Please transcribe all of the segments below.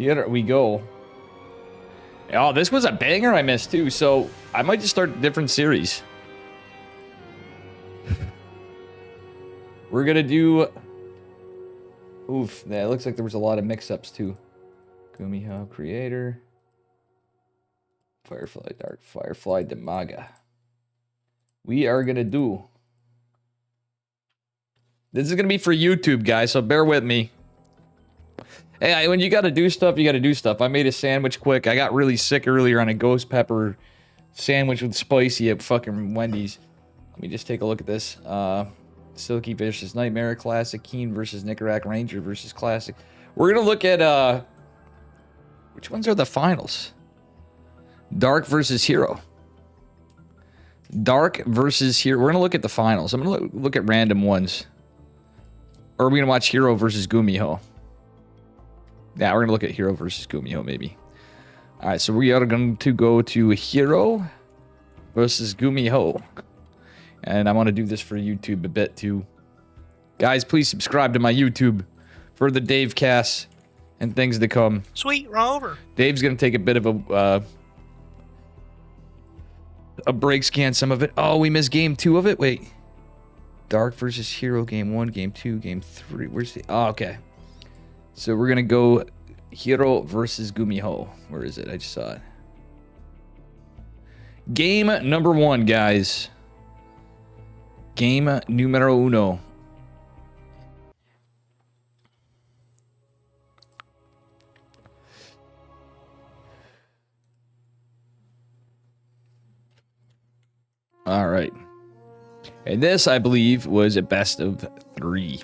Here we go. Oh, this was a banger I missed too, so I might just start a different series. We're gonna do... Oof, yeah, it looks like there was a lot of mix-ups too. Gumiho, Creator. Firefly, Dark, Firefly, Demaga. We are gonna do... This is gonna be for YouTube, guys, so bear with me. Hey, when you gotta do stuff, you gotta do stuff. I made a sandwich quick. I got really sick earlier on a ghost pepper sandwich with spicy at fucking Wendy's. Let me just take a look at this. Silky versus Nightmare, Classic. Keen versus Nicarac, Ranger versus Classic. We're gonna look at, which ones are the finals? Dark versus herO. Dark versus herO. We're gonna look at the finals. I'm gonna look at random ones. Or are we gonna watch herO versus Gumiho? Yeah, we're gonna look at herO versus Gumiho, maybe. Alright, so we are going to go to herO versus Gumiho. And I want to do this for YouTube a bit, too. Guys, please subscribe to my YouTube for the Dave casts and things to come. Sweet Rover. Dave's gonna take a bit of a break scan some of it. Oh, we missed game 2 of it? Wait. Dark versus herO, game 1, game 2, game 3. Where's the... Oh, okay. So we're gonna go herO versus Gumiho. Where is it? I just saw it. Game number 1, guys. Game numero uno. All right. And this, I believe, was a best of 3.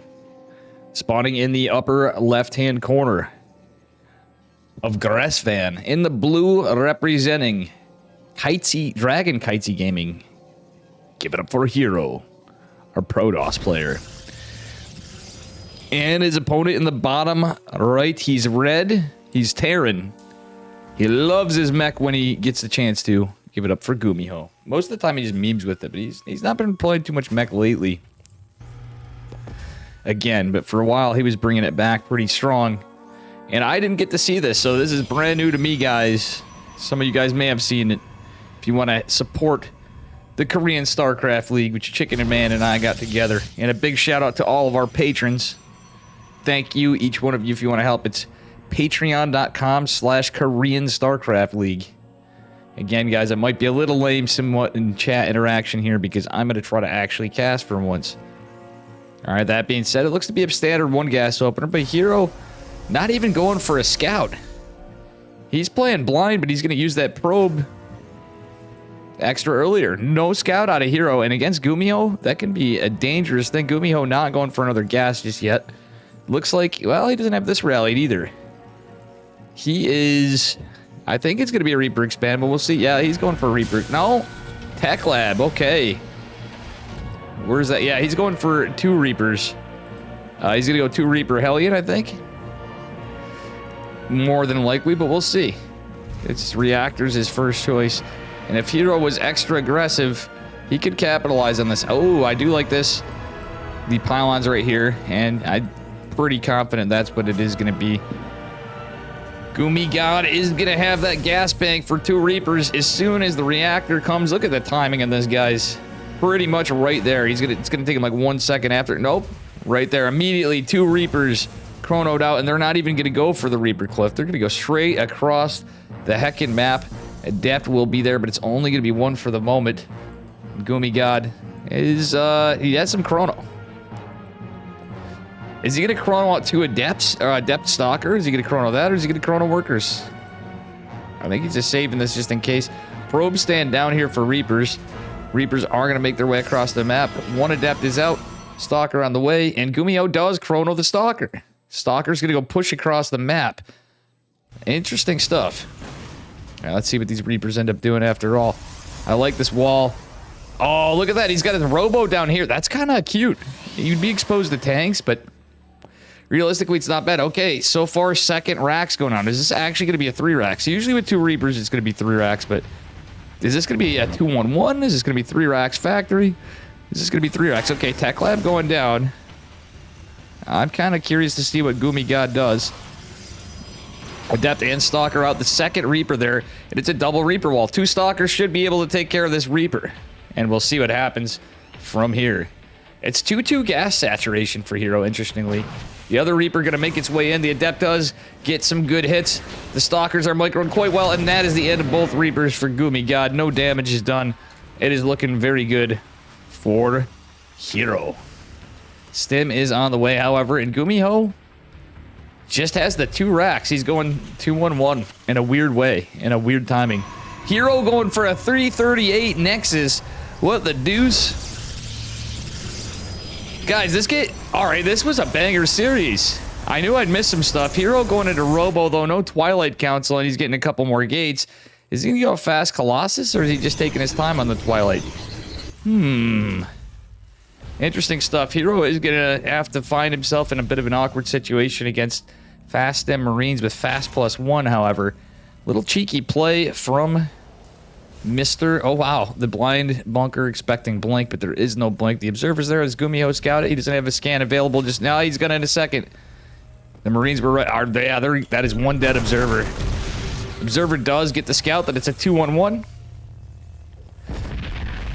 Spawning in the upper left-hand corner of Gresvan. In the blue, representing Kitesy, Dragon Kitesy Gaming. Give it up for herO, our Protoss player. And his opponent in the bottom right, he's red. He's Terran. He loves his mech when he gets the chance to. Give it up for Gumiho. Most of the time he just memes with it, but he's not been playing too much mech lately. Again, but for a while he was bringing it back pretty strong. And I didn't get to see this, so this is brand new to me, guys. Some of you guys may have seen it. If you want to support the Korean Stracraft League, which Chicken and Man and I got together. And a big shout out to all of our patrons. Thank you, each one of you, if you want to help. It's patreon.com/Korean Stracraft League. Again, guys, I might be a little lame somewhat in chat interaction here because I'm going to try to actually cast for once. Alright, that being said, it looks to be a standard 1 gas opener, but herO not even going for a scout. He's playing blind, but he's going to use that probe extra earlier. No scout out of herO, and against Gumiho, that can be a dangerous thing. Gumiho not going for another gas just yet. Looks like, well, he doesn't have this rallied either. He is... I think it's going to be a Reaper expand, but we'll see. Yeah, he's going for a Reaper. No. Tech Lab. Okay. Where's that? Yeah, he's going for 2 Reapers. He's going to go 2 Reaper Hellion, I think. More than likely, but we'll see. It's Reactors his first choice. And if herO was extra aggressive, he could capitalize on this. Oh, I do like this. The pylons right here, and I'm pretty confident that's what it is going to be. Gumigod is going to have that gas bank for 2 Reapers as soon as the reactor comes. Look at the timing on this, guys. Pretty much right there. It's going to take him like 1 second after. Nope. Right there. Immediately, 2 Reapers chronoed out, and they're not even going to go for the Reaper Cliff. They're going to go straight across the heckin' map. Adept will be there, but it's only going to be 1 for the moment. Gumigod is, he has some chrono. Is he going to chrono out 2 Adepts, or Adept Stalker? Is he going to chrono that, or is he going to chrono Workers? I think he's just saving this just in case. Probes stand down here for Reapers. Reapers are going to make their way across the map. 1 Adept is out. Stalker on the way, and Gumiho does chrono the Stalker. Stalker's going to go push across the map. Interesting stuff. Now, let's see what these Reapers end up doing after all. I like this wall. Oh, look at that. He's got his robo down here. That's kind of cute. You'd be exposed to tanks, but realistically, it's not bad. Okay, so far, 2nd racks going on. Is this actually going to be a 3 rack? So usually with 2 Reapers, it's going to be 3 racks, but is this going to be a 2-1-1? Is this going to be 3 racks factory? Is this going to be 3 racks? Okay, Tech Lab going down. I'm kind of curious to see what Gumigod does. Adept and Stalker out. The second Reaper there, and it's a double Reaper wall. 2 Stalkers should be able to take care of this Reaper, and we'll see what happens from here. It's 2-2 gas saturation for herO, interestingly. The other Reaper going to make its way in. The Adept does get some good hits. The Stalkers are microed quite well, and that is the end of both Reapers for Gumiho. No damage is done. It is looking very good for herO. Stim is on the way, however, and Gumiho just has the 2 racks. He's going 2-1-1 in a weird way, in a weird timing. herO going for a 338 Nexus. What the deuce? Guys, this was a banger series. I knew I'd miss some stuff. herO going into Robo, though, no Twilight Council, and he's getting a couple more gates. Is he going to go fast Colossus, or is he just taking his time on the Twilight? Interesting stuff. herO is going to have to find himself in a bit of an awkward situation against Fast Stem Marines with Fast +1, however. Little cheeky play from Mr. Oh, wow. The blind bunker expecting blink, but there is no blink. The observer's there as Gumiho scouted. He doesn't have a scan available just now. He's going to in a second. The Marines were right. That is 1 dead observer. Observer does get the scout, that it's a 2-1-1.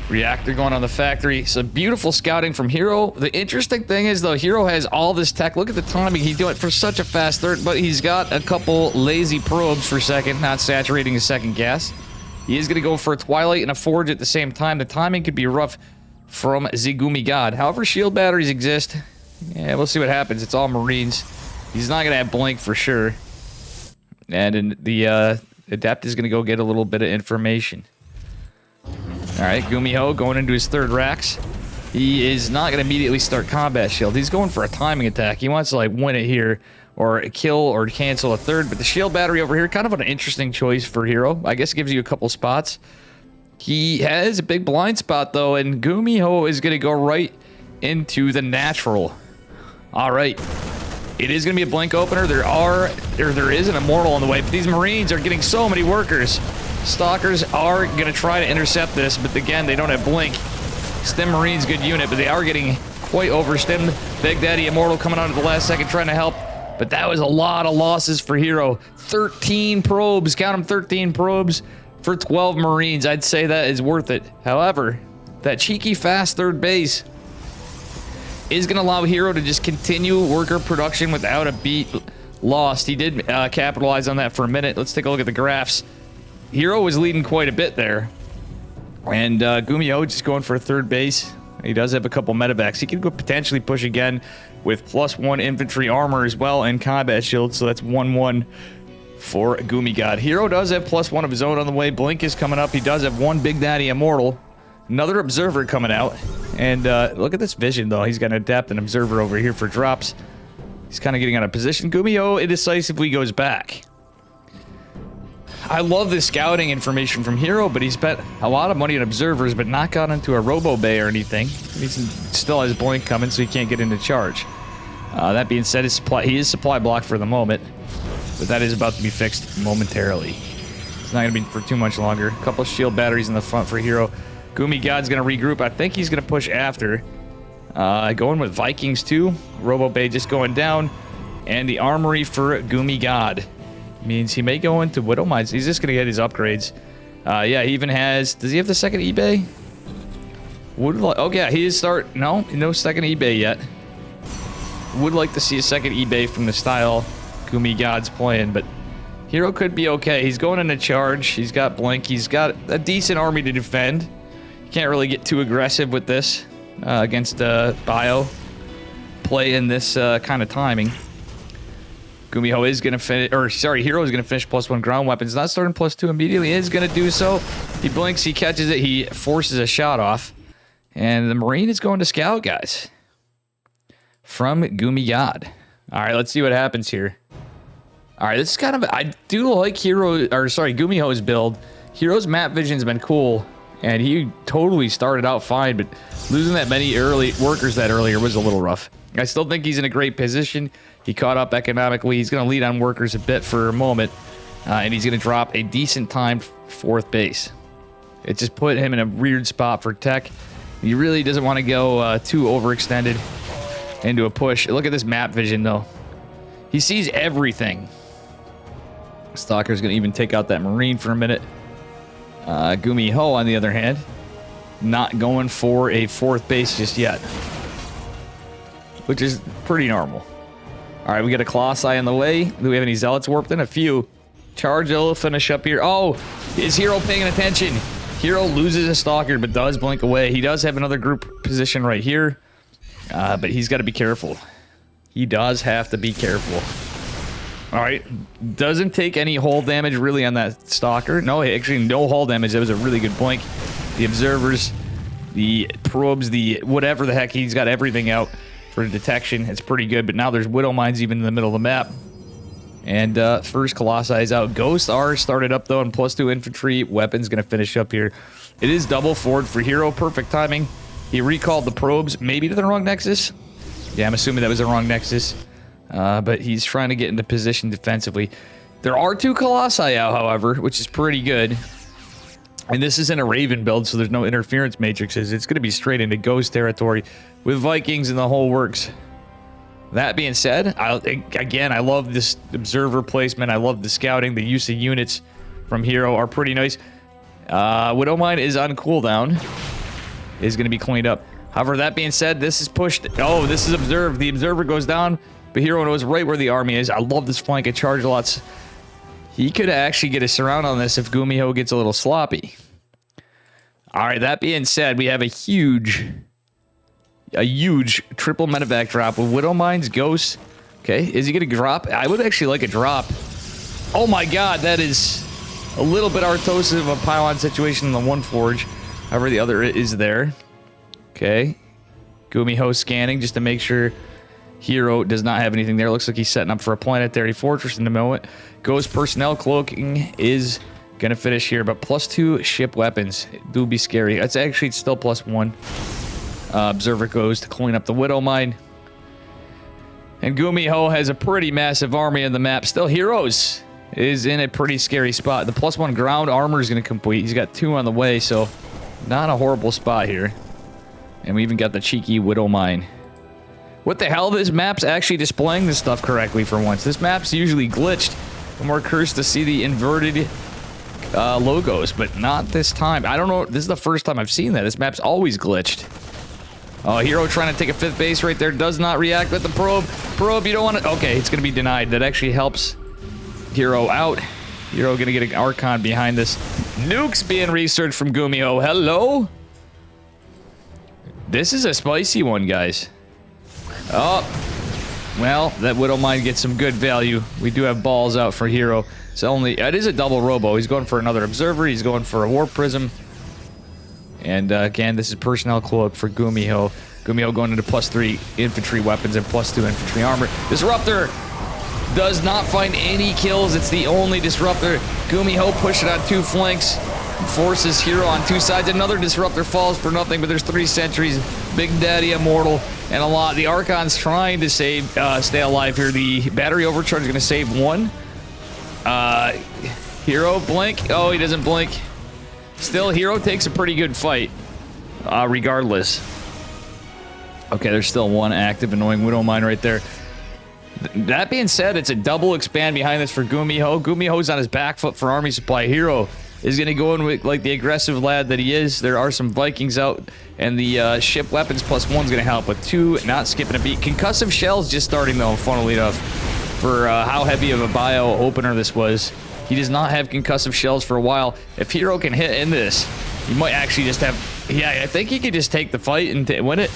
Reactor going on the factory. So beautiful scouting from herO. The interesting thing is, though, herO has all this tech. Look at the timing. He's doing it for such a fast third, but he's got a couple lazy probes for second, not saturating his second gas. He is going to go for a Twilight and a Forge at the same time. The timing could be rough from Gumiho. However, shield batteries exist. Yeah, we'll see what happens. It's all Marines. He's not going to have blink for sure. And the Adept is going to go get a little bit of information. All right, Gumiho going into his 3rd racks. He is not going to immediately start combat shield. He's going for a timing attack. He wants to like win it here, or kill or cancel a 3rd. But the shield battery over here, kind of an interesting choice for herO. I guess it gives you a couple spots. He has a big blind spot though, and Gumiho is going to go right into the natural. All right. It is going to be a blink opener. There is an immortal on the way, but these Marines are getting so many workers. Stalkers are going to try to intercept this, but again, they don't have blink. Stim Marines, good unit, but they are getting quite overstimmed. Big Daddy Immortal coming out at the last second trying to help, but that was a lot of losses for herO. 13 probes, count them, 13 probes for 12 Marines. I'd say that is worth it. However, that cheeky fast 3rd base is going to allow herO to just continue worker production without a beat lost. He did capitalize on that for a minute. Let's take a look at the graphs. herO was leading quite a bit there. And Gumiho just going for a 3rd base. He does have a couple medevacs. He could go potentially push again with +1 infantry armor as well and combat shield. So that's 1-1 for Gumiho. herO does have +1 of his own on the way. Blink is coming up. He does have 1 Big Daddy Immortal. Another observer coming out. And look at this vision, though. He's got an Adept and observer over here for drops. He's kind of getting out of position. Gumiho indecisively goes back. I love this scouting information from herO, but he's bet a lot of money on observers, but not got into a Robo Bay or anything. He still has blink coming, so he can't get into charge. That being said, he is supply blocked for the moment, but that is about to be fixed momentarily. It's not going to be for too much longer. A couple of shield batteries in the front for herO. Gumiho's going to regroup. I think he's going to push after. Going with Vikings too. Robo Bay just going down. And the armory for Gumiho means he may go into Widow Mines. He's just going to get his upgrades. Yeah, he even has... Does he have the second eBay? Oh, yeah, he is start... No second eBay yet. Would like to see a second eBay from the style Gumiho's playing, but herO could be okay. He's going into charge. He's got blink. He's got a decent army to defend. Can't really get too aggressive with this against Bio play in this kind of timing. Gumiho is going to finish, or sorry, herO is going to finish +1 ground weapons. Not starting +2 immediately. He is going to do so. He blinks, he catches it, he forces a shot off. And the Marine is going to scout, guys. From Gumiho. All right, let's see what happens here. All right, this is kind of, I do like Gumiho's build. herO's map vision's been cool. And he totally started out fine, but losing that many early workers that earlier was a little rough. I still think he's in a great position. He caught up economically. He's going to lead on workers a bit for a moment, and he's going to drop a decent time 4th base. It just put him in a weird spot for tech. He really doesn't want to go too overextended into a push. Look at this map vision, though. He sees everything. Stalker's going to even take out that Marine for a minute. Gumiho, on the other hand, not going for a 4th base just yet, which is pretty normal. All right, we got a Colossi in the way. Do we have any Zealots warped in? A few. Charge will finish up here. Oh, is herO paying attention? herO loses a Stalker, but does blink away. He does have another group position right here, but he's got to be careful. He does have to be careful. All right, doesn't take any hull damage really on that Stalker. No, actually no hull damage. That was a really good blink. The observers, the probes, the whatever the heck, he's got everything out for detection. It's pretty good, but now there's Widow Mines even in the middle of the map. And first Colossi is out. Ghosts are started up though, and +2 infantry. Weapons gonna finish up here. It is double forward for herO. Perfect timing. He recalled the probes, maybe to the wrong nexus. Yeah, I'm assuming that was the wrong nexus. But he's trying to get into position defensively. There are 2 Colossi out, however, which is pretty good. And this isn't a Raven build, so there's no interference matrices. It's going to be straight into Ghost territory with Vikings and the whole works. That being said, I love this observer placement. I love the scouting. The use of units from herO are pretty nice. Widow Mine is on cooldown. Is going to be cleaned up. However, that being said, this is pushed. Oh, this is observed. The observer goes down, but herO knows right where the army is. I love this flank of charge lots. He could actually get a surround on this if Gumiho gets a little sloppy. All right, that being said, we have a huge triple medevac drop with Widow Mines, Ghosts. Okay, is he going to drop? I would actually like a drop. Oh my god, that is a little bit artosive of a pylon situation in the one forge. However, the other is there. Okay, Gumiho scanning just to make sure herO does not have anything there. Looks like he's setting up for a planetary fortress in the moment. Ghost personnel cloaking is gonna finish here, but +2 ship weapons do be scary. It's actually still +1. Observer goes to clean up the Widow Mine, and Gumiho has a pretty massive army on the map. Still, herO's is in a pretty scary spot. The +1 ground armor is gonna complete. He's got 2 on the way, so not a horrible spot here. And we even got the cheeky Widow Mine. What the hell? This map's actually displaying this stuff correctly for once. This map's usually glitched, and we're cursed to see the inverted logos, but not this time. I don't know. This is the first time I've seen that. This map's always glitched. Oh, herO trying to take a 5th base right there. Does not react with the probe. Probe, you don't want to... Okay, it's going to be denied. That actually helps herO out. herO going to get an Archon behind this. Nukes being researched from Gumiho. Hello? This is a spicy one, guys. Oh, well, that Widow Mine gets some good value. We do have balls out for herO. It's only... It is a double robo. He's going for another observer. He's going for a warp prism. And again, this is personnel cloak for Gumiho. Gumiho going into +3 infantry weapons and +2 infantry armor. Disruptor does not find any kills. It's the only disruptor. Gumiho pushing on 2 flanks. Forces herO on 2 sides. Another disruptor falls for nothing, but there's 3 sentries. Big Daddy Immortal and a lot. The Archon's trying to save, stay alive here. The battery overcharge is going to save 1. herO blink. Oh, he doesn't blink. Still, herO takes a pretty good fight, regardless. Okay, there's still 1 active annoying Widow Mine right there. That being said, it's a double expand behind this for Gumiho. Gumiho's on his back foot for army supply. herO is going to go in with, like, the aggressive lad that he is. There are some Vikings out, and the ship weapons +1 is going to help with 2, not skipping a beat. Concussive shells just starting, though, funnily enough, for how heavy of a bio opener this was. He does not have concussive shells for a while. If herO can hit in this, he might actually just have... Yeah, I think he could just take the fight and win it.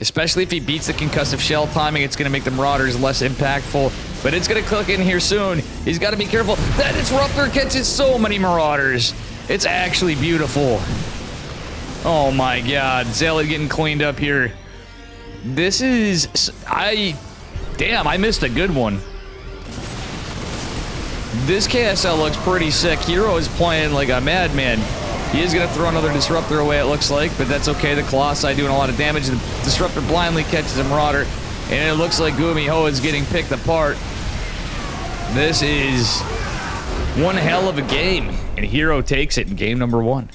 Especially if he beats the concussive shell timing, it's going to make the Marauders less impactful. But it's going to click in here soon. He's got to be careful. That Disruptor catches so many Marauders. It's actually beautiful. Oh my god. Zealot getting cleaned up here. This is... Damn, I missed a good one. This KSL looks pretty sick. herO is playing like a madman. He is going to throw another Disruptor away, it looks like, but that's okay. The Colossi doing a lot of damage. The Disruptor blindly catches a Marauder, and it looks like Gumiho is getting picked apart. This is one hell of a game, and herO takes it in game number 1.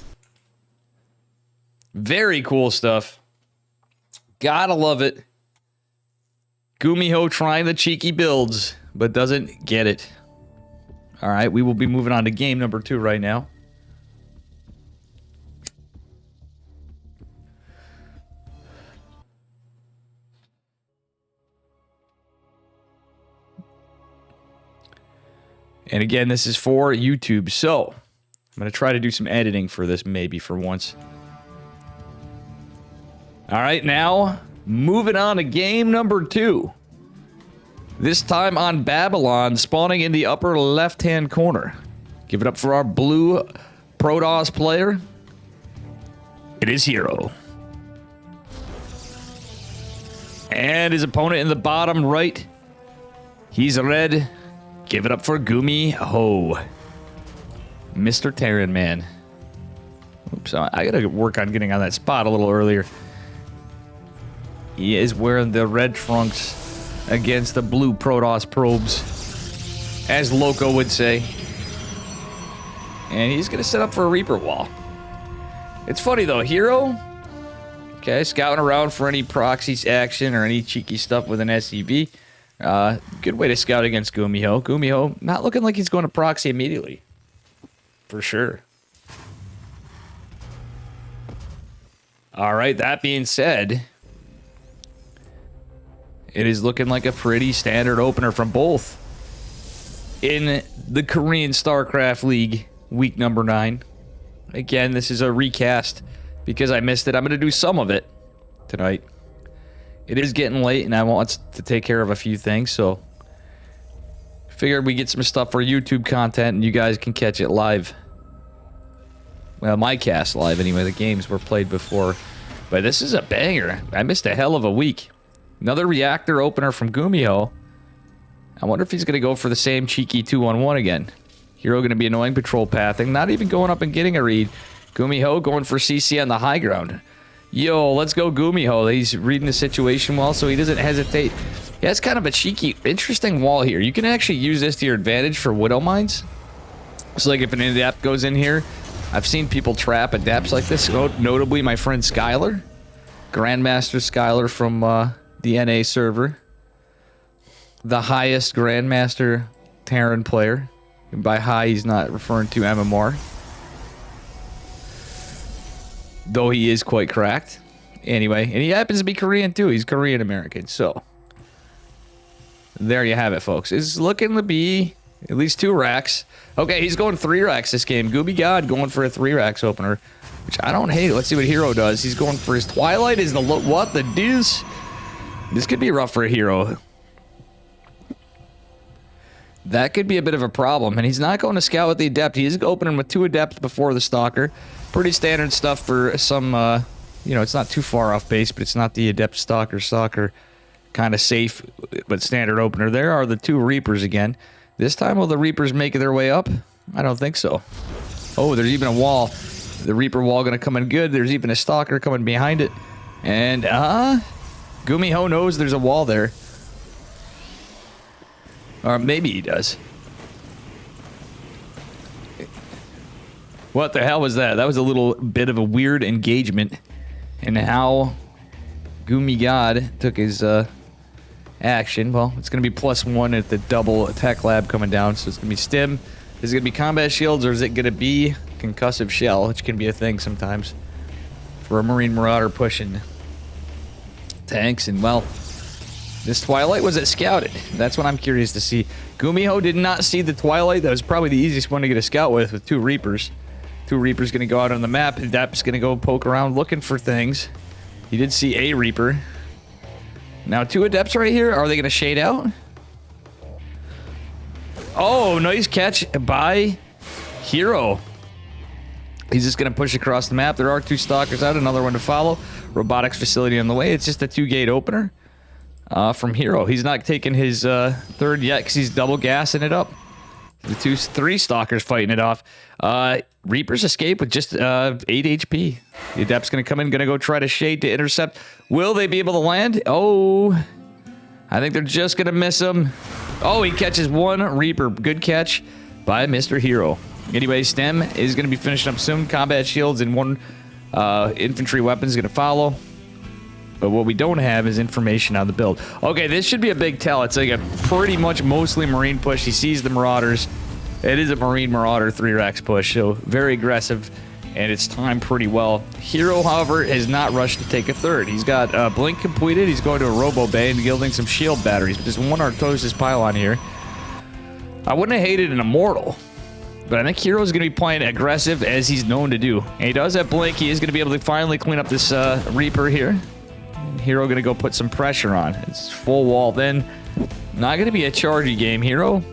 Very cool stuff. Gotta love it. Gumiho trying the cheeky builds, but doesn't get it. All right, we will be moving on to game number 2 right now. And again, this is for YouTube, so I'm going to try to do some editing for this maybe for once. All right, now moving on to game number 2. This time on Babylon, spawning in the upper left-hand corner. Give it up for our blue Protoss player. It is herO. And his opponent in the bottom right, he's red. Give it up for Gumiho. Mr. Terran Man. Oops, I gotta work on getting on that spot a little earlier. He is wearing the red trunks against the blue Protoss probes, as Loco would say. And he's gonna set up for a Reaper wall. It's funny though, herO, okay, scouting around for any proxies action or any cheeky stuff with an SCV. Good way to scout against Gumiho. Gumiho not looking like he's going to proxy immediately. For sure. All right, that being said, it is looking like a pretty standard opener from both in the Korean Stracraft League, week number 9. Again, this is a recast because I missed it. I'm going to do some of it tonight. It is getting late, and I want to take care of a few things, so figured we get some stuff for YouTube content, and you guys can catch it live. Well, my cast live, anyway. The games were played before. But this is a banger. I missed a hell of a week. Another reactor opener from Gumiho. I wonder if he's going to go for the same cheeky 2-on-1 again. herO going to be annoying patrol pathing, not even going up and getting a read. Gumiho going for CC on the high ground. Yo, let's go Gumiho. He's reading the situation well, so he doesn't hesitate. He has kind of a cheeky, interesting wall here. You can actually use this to your advantage for Widow Mines. So like if an adept goes in here, I've seen people trap adepts like this. Notably, my friend Skylar. Grandmaster Skylar from the NA server. The highest Grandmaster Terran player. And by high, he's not referring to MMR. Though he is quite cracked. Anyway, and he happens to be Korean too. He's Korean American. So, there you have it, folks. It's looking to be at least 2 racks. Okay, he's going 3 racks this game. Gooby God going for a 3 racks opener, which I don't hate. Let's see what herO does. He's going for his Twilight. Is the what the deuce? This could be rough for a herO. That could be a bit of a problem, and he's not going to scout with the adept. He is opening with 2 adepts before the stalker. Pretty standard stuff for some, you know, it's not too far off base, but it's not the adept stalker kind of safe, but standard opener. There are the 2 Reapers again. This time, will the Reapers make their way up? I don't think so. Oh, there's even a wall. The Reaper wall going to come in good. There's even a stalker coming behind it. And, Gumiho knows there's a wall there. Or maybe he does. What the hell was that? That was a little bit of a weird engagement in how Gumi God took his action. Well, it's going to be +1 at the double attack lab coming down, so it's going to be stim. Is it going to be combat shields, or is it going to be concussive shell, which can be a thing sometimes for a Marine Marauder pushing tanks? And, well, this Twilight, was it scouted? That's what I'm curious to see. Gumiho did not see the Twilight. That was probably the easiest one to get a scout with 2 Reapers. 2 Reapers going to go out on the map. Adept's going to go poke around looking for things. He did see a Reaper. Now 2 Adepts right here. Are they going to shade out? Oh, nice catch by herO. He's just going to push across the map. There are 2 Stalkers out. Another one to follow. Robotics facility on the way. It's just a 2-gate opener from herO. He's not taking his 3rd yet because he's double gassing it up. The 3 Stalkers fighting it off. Reapers escape with just 8 HP. The Adept's going to come in, going to go try to shade to intercept. Will they be able to land? Oh, I think they're just going to miss him. Oh, he catches 1 Reaper. Good catch by Mr. herO. Anyway, Stem is going to be finishing up soon. Combat shields and 1 infantry weapon is going to follow. But what we don't have is information on the build. Okay, this should be a big tell. It's like a pretty much mostly Marine push. He sees the Marauders. It is a Marine Marauder 3-Rex push, so very aggressive, and it's timed pretty well. herO, however, has not rushed to take a third. He's got Blink completed. He's going to a Robo Bay and gilding some shield batteries. Just one Artosis pylon here. I wouldn't have hated an Immortal, but I think hero's going to be playing aggressive as he's known to do. And he does have Blink. He is going to be able to finally clean up this Reaper here. herO going to go put some pressure on. It's full wall then. Not going to be a chargy game. herO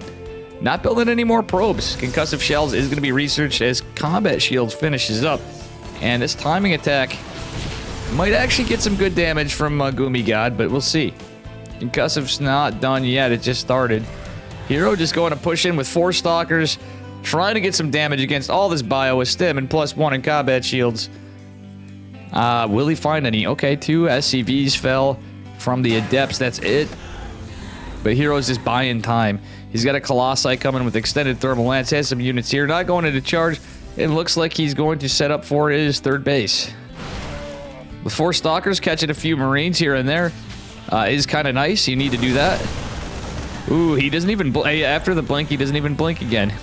not building any more probes. Concussive shells is going to be researched as combat shields finishes up. And this timing attack might actually get some good damage from Gumi God, but we'll see. Concussive's not done yet. It just started. herO just going to push in with 4 Stalkers, trying to get some damage against all this bio with stim and +1 in combat shields. Will he find any? Okay, 2 SCVs fell from the Adepts. That's it. But hero's just buying time. He's got a Colossi coming with extended thermal lance. Has some units here. Not going into charge. It looks like he's going to set up for his third base. With 4 Stalkers catching a few Marines here and there is kind of nice. You need to do that. Ooh, he doesn't even... After the blink, he doesn't even blink again.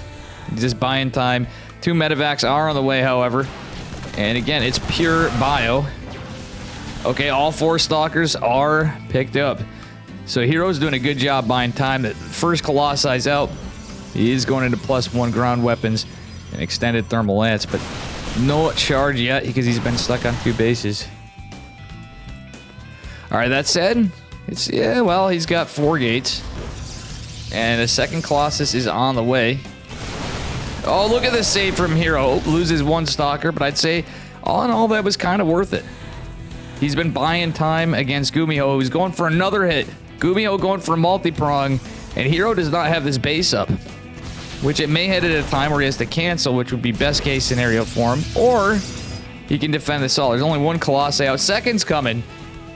He's just buying time. 2 medevacs are on the way, however. And again, it's pure bio. Okay, all 4 Stalkers are picked up. So hero's doing a good job buying time. The first Colossi's out. He is going into +1 ground weapons and extended thermal lance, but no charge yet because he's been stuck on 2 bases. All right, that said, it's well, he's got 4 gates, and a second Colossus is on the way. Oh, look at this save from herO. Loses 1 Stalker, but I'd say all in all that was kind of worth it. He's been buying time against Gumiho, who's going for another hit. Gumiho going for a multi-prong, and herO does not have this base up, which it may hit at a time where he has to cancel, which would be best case scenario for him, or he can defend this all. There's only 1 Colossi out. Second's coming,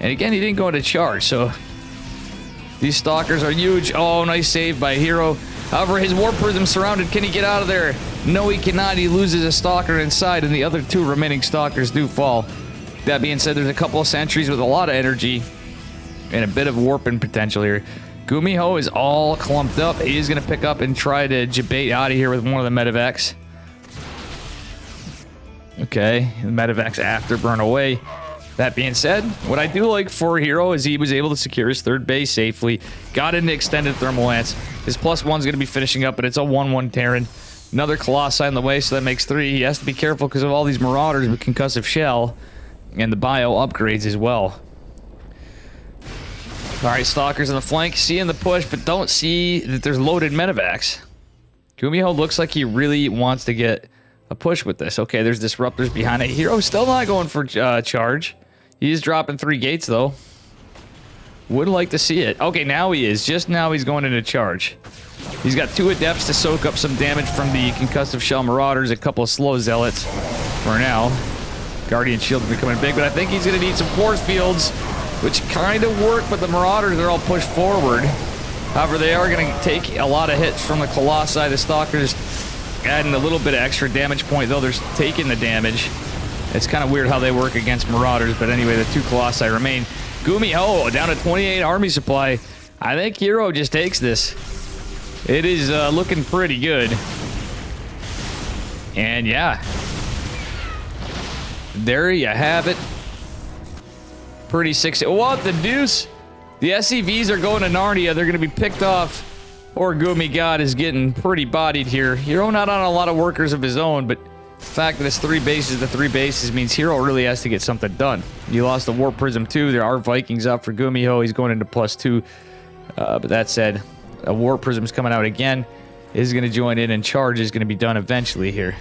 and again, he didn't go into charge, so these Stalkers are huge. Oh, nice save by herO. However, his Warp Prism's surrounded. Can he get out of there? No, he cannot. He loses a Stalker inside, and the other 2 remaining Stalkers do fall. That being said, there's a couple of sentries with a lot of energy and a bit of warping potential here. Gumiho is all clumped up. He is going to pick up and try to debate out of here with one of the medevacs. Okay, the medevacs afterburn away. That being said, what I do like for herO is he was able to secure his third base safely. Got into extended thermal lance. His +1's going to be finishing up, but it's a 1-1 Terran. Another Colossi in the way, so that makes 3. He has to be careful because of all these Marauders with concussive shell and the bio upgrades as well. All right, Stalkers on the flank, seeing the push, but don't see that there's loaded medevacs. Gumiho looks like he really wants to get a push with this. Okay, there's disruptors behind it. herO's still not going for charge. He's dropping 3 gates, though. Would like to see it. Okay, now he is. Just now he's going into charge. He's got 2 Adepts to soak up some damage from the concussive shell Marauders, a couple of slow Zealots for now. Guardian Shield is becoming big, but I think he's going to need some force fields, which kind of work, but the Marauders are all pushed forward. However, they are going to take a lot of hits from the Colossi. The Stalkers adding a little bit of extra damage point, though they're taking the damage. It's kind of weird how they work against Marauders, but anyway, the 2 Colossi remain. Gumiho down to 28 army supply. I think herO just takes this. It is looking pretty good. And yeah, there you have it. Pretty sick. What the deuce? The SCVs are going to Narnia. They're going to be picked off. Poor Gumi God is getting pretty bodied here. herO not on a lot of workers of his own, but the fact that it's 3 bases to 3 bases means herO really has to get something done. He lost the Warp Prism too. There are Vikings out for Gumiho. He's going into +2. But that said, a Warp Prism's coming out again. Is going to join in, and charge is going to be done eventually here.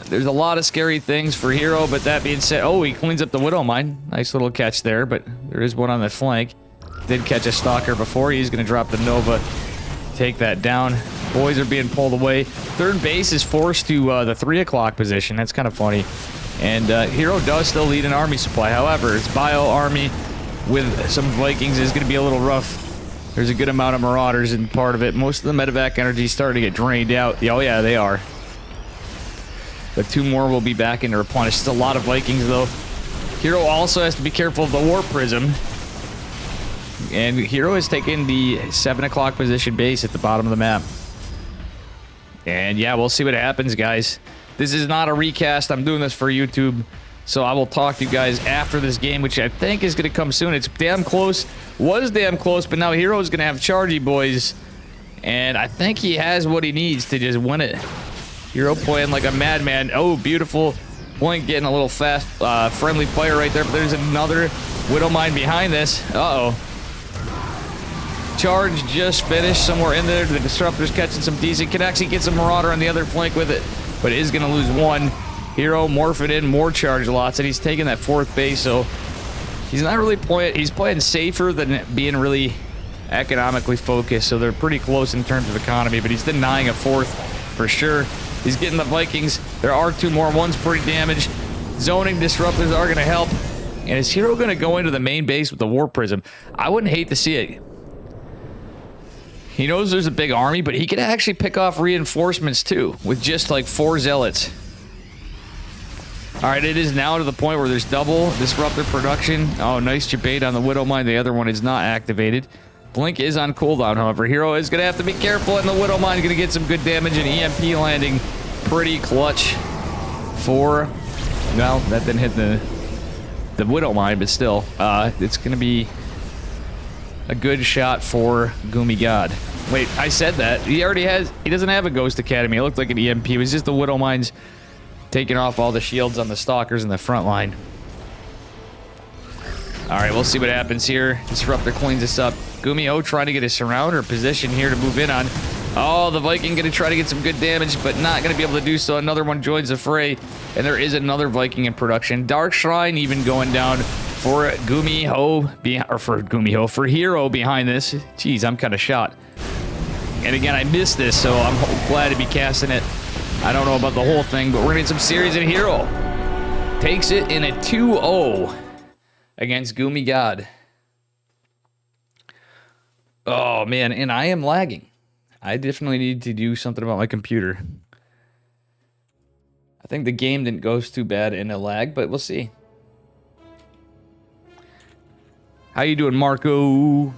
There's a lot of scary things for herO, but that being said, oh, he cleans up the Widow Mine. Nice little catch there, but there is one on the flank. Did catch a Stalker before. He's going to drop the Nova, take that down. Boys are being pulled away. Third base is forced to the 3 o'clock position. That's kind of funny. And herO does still lead an army supply. However, its bio army with some Vikings is going to be a little rough. There's a good amount of Marauders in part of it. Most of the medevac energy is starting to get drained out. Oh, yeah, they are. But 2 more will be back in to replenish. It's a lot of Vikings, though. herO also has to be careful of the Warp Prism. And herO is taking the 7 o'clock position base at the bottom of the map. And yeah, we'll see what happens, guys. This is not a recast. I'm doing this for YouTube. So I will talk to you guys after this game, which I think is going to come soon. It's damn close. Was damn close, but now herO is going to have Chargy boys. And I think he has what he needs to just win it. herO playing like a madman. Oh, beautiful. Blink getting a little fast, friendly fire right there. But there's another Widowmine behind this. Uh-oh. Charge just finished somewhere in there. The Disruptor's catching some decent. Can actually get some Marauder on the other flank with it, but is going to lose one. herO morphing in more charge lots, and he's taking that 4th base, so he's not really playing. He's playing safer than being really economically focused, so they're pretty close in terms of economy, but he's denying a 4th for sure. He's getting the Vikings. There are 2 more. One's pretty damaged. Zoning Disruptors are going to help. And is herO going to go into the main base with the War Prism? I wouldn't hate to see it. He knows there's a big army, but he could actually pick off reinforcements too, with just like 4 Zealots. Alright, it is now to the point where there's double Disruptor production. Oh, nice debate on the Widowmine. The other one is not activated. Blink is on cooldown, however. herO is going to have to be careful, and the Widowmine is going to get some good damage, and EMP landing pretty clutch for... Well, that didn't hit the Widowmine, but still. It's going to be a good shot for Gumiho. Wait, I said that. He already has... He doesn't have a Ghost Academy. It looked like an EMP. It was just the Widowmines taking off all the shields on the Stalkers in the front line. Alright, we'll see what happens here. Disruptor cleans this up. Gumiho trying to get a surrounder position here to move in on. Oh, the Viking going to try to get some good damage, but not going to be able to do so. Another one joins the fray, and there is another Viking in production. Dark Shrine even going down for Gumiho, for herO behind this. Jeez, I'm kind of shot. And again, I missed this, so I'm glad to be casting it. I don't know about the whole thing, but we're going to get some series in herO. Takes it in a 2-0 against Gumiho. Oh, man, and I am lagging. I definitely need to do something about my computer. I think the game didn't go too bad in a lag, but we'll see. How you doing, Marco?